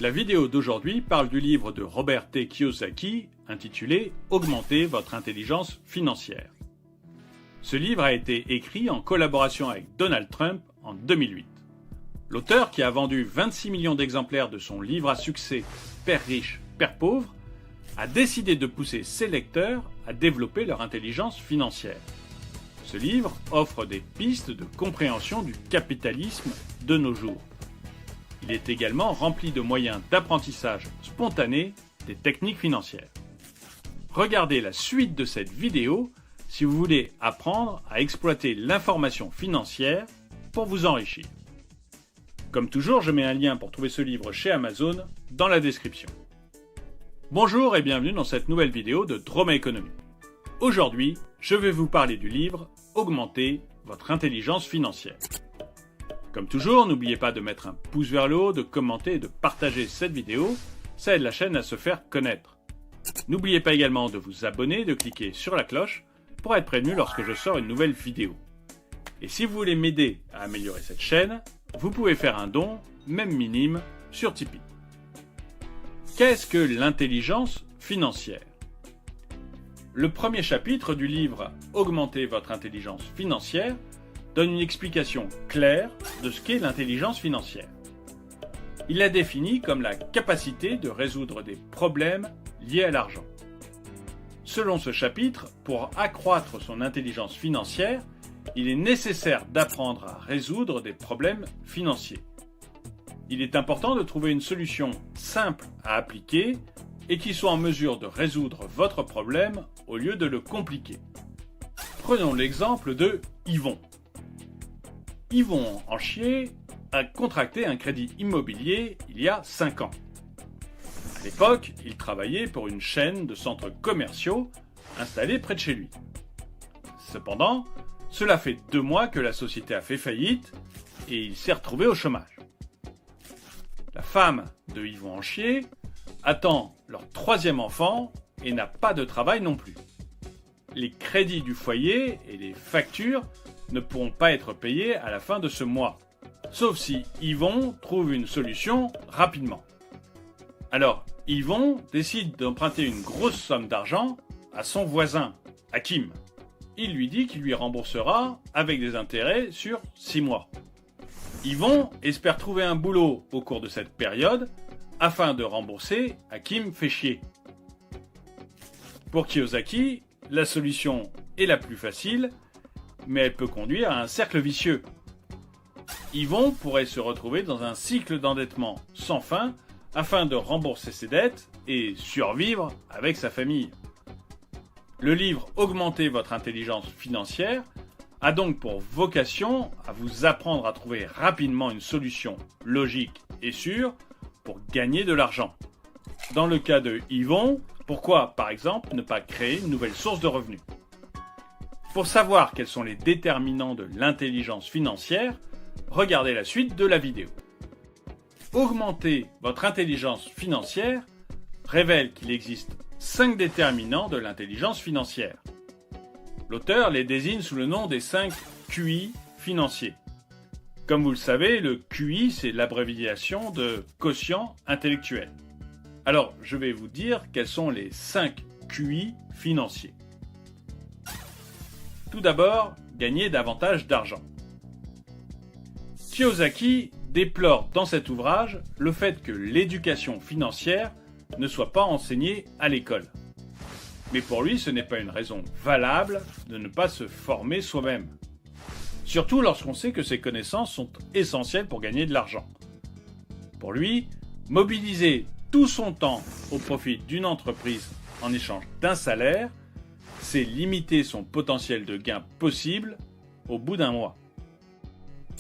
La vidéo d'aujourd'hui parle du livre de Robert T. Kiyosaki intitulé « Augmenter votre intelligence financière ». Ce livre a été écrit en collaboration avec Donald Trump en 2008. L'auteur, qui a vendu 26 millions d'exemplaires de son livre à succès « Père riche, Père pauvre », a décidé de pousser ses lecteurs à développer leur intelligence financière. Ce livre offre des pistes de compréhension du capitalisme de nos jours. Il est également rempli de moyens d'apprentissage spontané des techniques financières. Regardez la suite de cette vidéo si vous voulez apprendre à exploiter l'information financière pour vous enrichir. Comme toujours, je mets un lien pour trouver ce livre chez Amazon dans la description. Bonjour et bienvenue dans cette nouvelle vidéo de Droma Economy. Aujourd'hui, je vais vous parler du livre « Augmenter votre intelligence financière ». Comme toujours, n'oubliez pas de mettre un pouce vers le haut, de commenter et de partager cette vidéo, ça aide la chaîne à se faire connaître. N'oubliez pas également de vous abonner et de cliquer sur la cloche pour être prévenu lorsque je sors une nouvelle vidéo. Et si vous voulez m'aider à améliorer cette chaîne, vous pouvez faire un don, même minime, sur Tipeee. Qu'est-ce que l'intelligence financière ? Le premier chapitre du livre « Augmenter votre intelligence financière » donne une explication claire de ce qu'est l'intelligence financière. Il la définit comme la capacité de résoudre des problèmes liés à l'argent. Selon ce chapitre, pour accroître son intelligence financière, il est nécessaire d'apprendre à résoudre des problèmes financiers. Il est important de trouver une solution simple à appliquer et qui soit en mesure de résoudre votre problème au lieu de le compliquer. Prenons l'exemple de Yvon. Yvon Anchier a contracté un crédit immobilier il y a 5 ans. À l'époque, il travaillait pour une chaîne de centres commerciaux installés près de chez lui. Cependant, cela fait 2 mois que la société a fait faillite et il s'est retrouvé au chômage. La femme de Yvon Anchier attend leur 3e enfant et n'a pas de travail non plus. Les crédits du foyer et les factures ne pourront pas être payés à la fin de ce mois, sauf si Yvon trouve une solution rapidement. Alors, Yvon décide d'emprunter une grosse somme d'argent à son voisin, Hakim. Il lui dit qu'il lui remboursera avec des intérêts sur 6 mois. Yvon espère trouver un boulot au cours de cette période afin de rembourser Hakim fait chier. Pour Kiyosaki, la solution est la plus facile, mais elle peut conduire à un cercle vicieux. Yvon pourrait se retrouver dans un cycle d'endettement sans fin afin de rembourser ses dettes et survivre avec sa famille. Le livre « Augmenter votre intelligence financière » a donc pour vocation à vous apprendre à trouver rapidement une solution logique et sûre pour gagner de l'argent. Dans le cas de Yvon, pourquoi par exemple ne pas créer une nouvelle source de revenus ? Pour savoir quels sont les déterminants de l'intelligence financière, regardez la suite de la vidéo. Augmenter votre intelligence financière révèle qu'il existe 5 déterminants de l'intelligence financière. L'auteur les désigne sous le nom des 5 QI financiers. Comme vous le savez, le QI, c'est l'abréviation de quotient intellectuel. Alors, je vais vous dire quels sont les 5 QI financiers. Tout d'abord, gagner davantage d'argent. Kiyosaki déplore dans cet ouvrage le fait que l'éducation financière ne soit pas enseignée à l'école. Mais pour lui, ce n'est pas une raison valable de ne pas se former soi-même. Surtout lorsqu'on sait que ces connaissances sont essentielles pour gagner de l'argent. Pour lui, mobiliser tout son temps au profit d'une entreprise en échange d'un salaire, c'est limiter son potentiel de gain possible au bout d'un mois.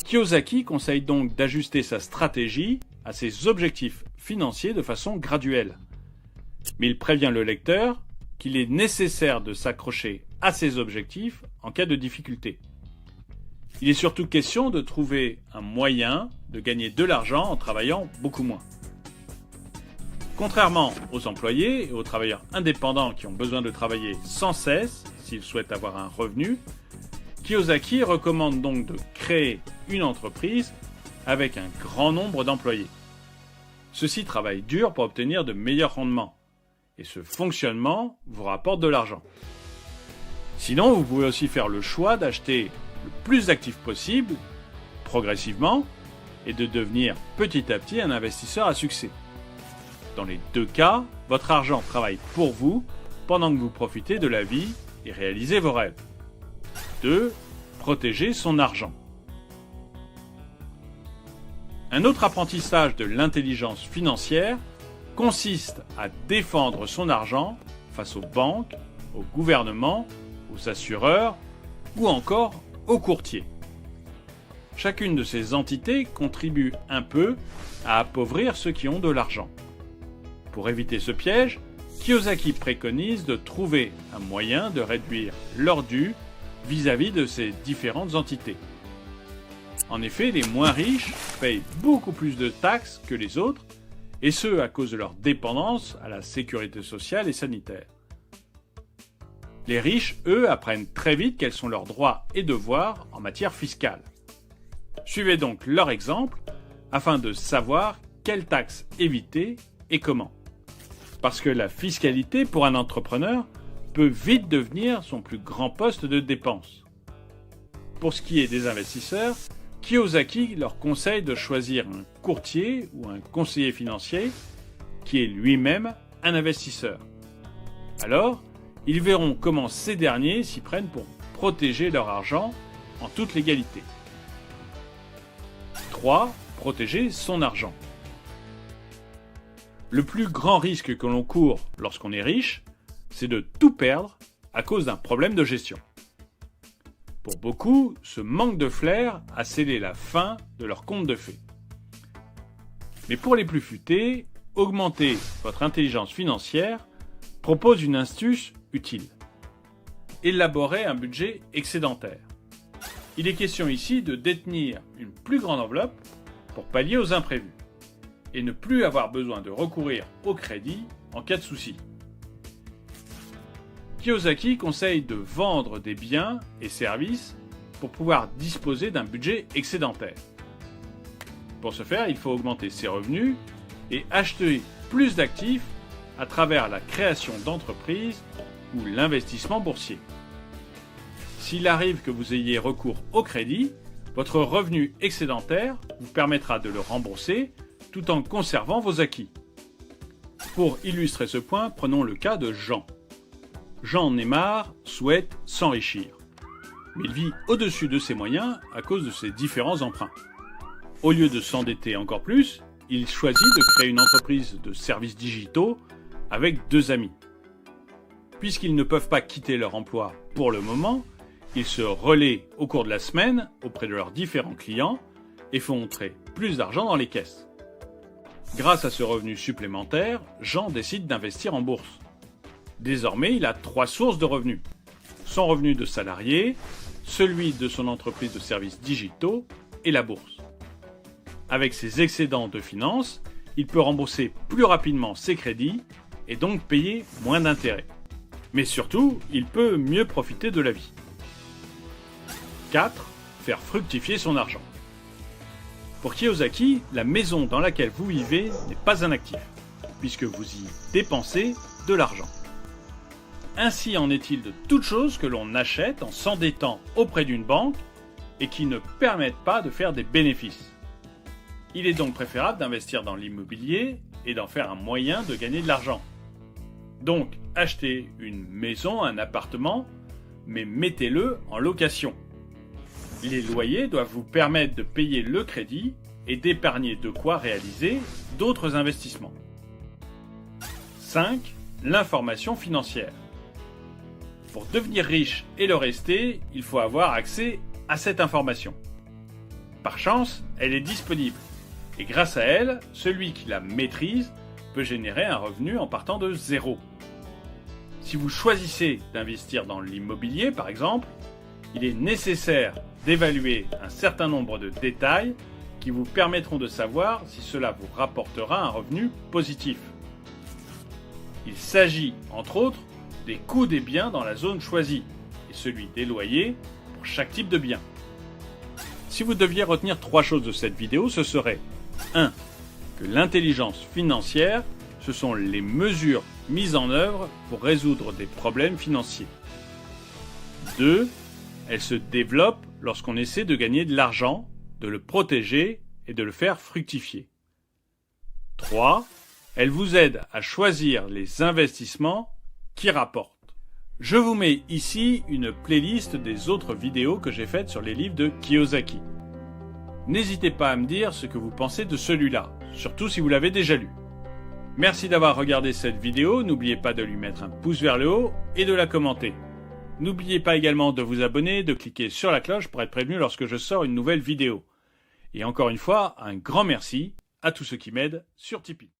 Kiyosaki conseille donc d'ajuster sa stratégie à ses objectifs financiers de façon graduelle. Mais il prévient le lecteur qu'il est nécessaire de s'accrocher à ses objectifs en cas de difficulté. Il est surtout question de trouver un moyen de gagner de l'argent en travaillant beaucoup moins. Contrairement aux employés et aux travailleurs indépendants qui ont besoin de travailler sans cesse s'ils souhaitent avoir un revenu, Kiyosaki recommande donc de créer une entreprise avec un grand nombre d'employés. Ceux-ci travaillent dur pour obtenir de meilleurs rendements. Et ce fonctionnement vous rapporte de l'argent. Sinon, vous pouvez aussi faire le choix d'acheter le plus d'actifs possible, progressivement, et de devenir petit à petit un investisseur à succès. Dans les deux cas, votre argent travaille pour vous pendant que vous profitez de la vie et réalisez vos rêves. 2. Protéger son argent. Un autre apprentissage de l'intelligence financière consiste à défendre son argent face aux banques, au gouvernement, aux assureurs ou encore aux courtiers. Chacune de ces entités contribue un peu à appauvrir ceux qui ont de l'argent. Pour éviter ce piège, Kiyosaki préconise de trouver un moyen de réduire leurs dû vis-à-vis de ces différentes entités. En effet, les moins riches payent beaucoup plus de taxes que les autres, et ce à cause de leur dépendance à la sécurité sociale et sanitaire. Les riches, eux, apprennent très vite quels sont leurs droits et devoirs en matière fiscale. Suivez donc leur exemple afin de savoir quelles taxes éviter et comment. Parce que la fiscalité pour un entrepreneur peut vite devenir son plus grand poste de dépense. Pour ce qui est des investisseurs, Kiyosaki leur conseille de choisir un courtier ou un conseiller financier qui est lui-même un investisseur. Alors, ils verront comment ces derniers s'y prennent pour protéger leur argent en toute légalité. 3. Protéger son argent. Le plus grand risque que l'on court lorsqu'on est riche, c'est de tout perdre à cause d'un problème de gestion. Pour beaucoup, ce manque de flair a scellé la fin de leur conte de fées. Mais pour les plus futés, augmenter votre intelligence financière propose une astuce utile. Élaborer un budget excédentaire. Il est question ici de détenir une plus grande enveloppe pour pallier aux imprévus et ne plus avoir besoin de recourir au crédit en cas de souci. Kiyosaki conseille de vendre des biens et services pour pouvoir disposer d'un budget excédentaire. Pour ce faire, il faut augmenter ses revenus et acheter plus d'actifs à travers la création d'entreprises ou l'investissement boursier. S'il arrive que vous ayez recours au crédit, votre revenu excédentaire vous permettra de le rembourser tout en conservant vos acquis. Pour illustrer ce point, prenons le cas de Jean. Jean en est marre, souhaite s'enrichir. Mais il vit au-dessus de ses moyens à cause de ses différents emprunts. Au lieu de s'endetter encore plus, il choisit de créer une entreprise de services digitaux avec 2 amis. Puisqu'ils ne peuvent pas quitter leur emploi pour le moment, ils se relaient au cours de la semaine auprès de leurs différents clients et font entrer plus d'argent dans les caisses. Grâce à ce revenu supplémentaire, Jean décide d'investir en bourse. Désormais, il a 3 sources de revenus. Son revenu de salarié, celui de son entreprise de services digitaux et la bourse. Avec ses excédents de finances, il peut rembourser plus rapidement ses crédits et donc payer moins d'intérêts. Mais surtout, il peut mieux profiter de la vie. 4. Faire fructifier son argent. Pour Kiyosaki, la maison dans laquelle vous vivez n'est pas un actif, puisque vous y dépensez de l'argent. Ainsi en est-il de toutes choses que l'on achète en s'endettant auprès d'une banque et qui ne permettent pas de faire des bénéfices. Il est donc préférable d'investir dans l'immobilier et d'en faire un moyen de gagner de l'argent. Donc, achetez une maison, un appartement, mais mettez-le en location. Les loyers doivent vous permettre de payer le crédit et d'épargner de quoi réaliser d'autres investissements. 5. L'information financière. Pour devenir riche et le rester, il faut avoir accès à cette information. Par chance, elle est disponible. Et grâce à elle, celui qui la maîtrise peut générer un revenu en partant de zéro. Si vous choisissez d'investir dans l'immobilier, par exemple, il est nécessaire d'évaluer un certain nombre de détails qui vous permettront de savoir si cela vous rapportera un revenu positif. Il s'agit, entre autres, des coûts des biens dans la zone choisie et celui des loyers pour chaque type de bien. Si vous deviez retenir 3 choses de cette vidéo, ce serait 1. que l'intelligence financière, ce sont les mesures mises en œuvre pour résoudre des problèmes financiers. 2. Elle se développe lorsqu'on essaie de gagner de l'argent, de le protéger et de le faire fructifier. 3. Elle vous aide à choisir les investissements qui rapportent. Je vous mets ici une playlist des autres vidéos que j'ai faites sur les livres de Kiyosaki. N'hésitez pas à me dire ce que vous pensez de celui-là, surtout si vous l'avez déjà lu. Merci d'avoir regardé cette vidéo, n'oubliez pas de lui mettre un pouce vers le haut et de la commenter. N'oubliez pas également de vous abonner, de cliquer sur la cloche pour être prévenu lorsque je sors une nouvelle vidéo. Et encore une fois, un grand merci à tous ceux qui m'aident sur Tipeee.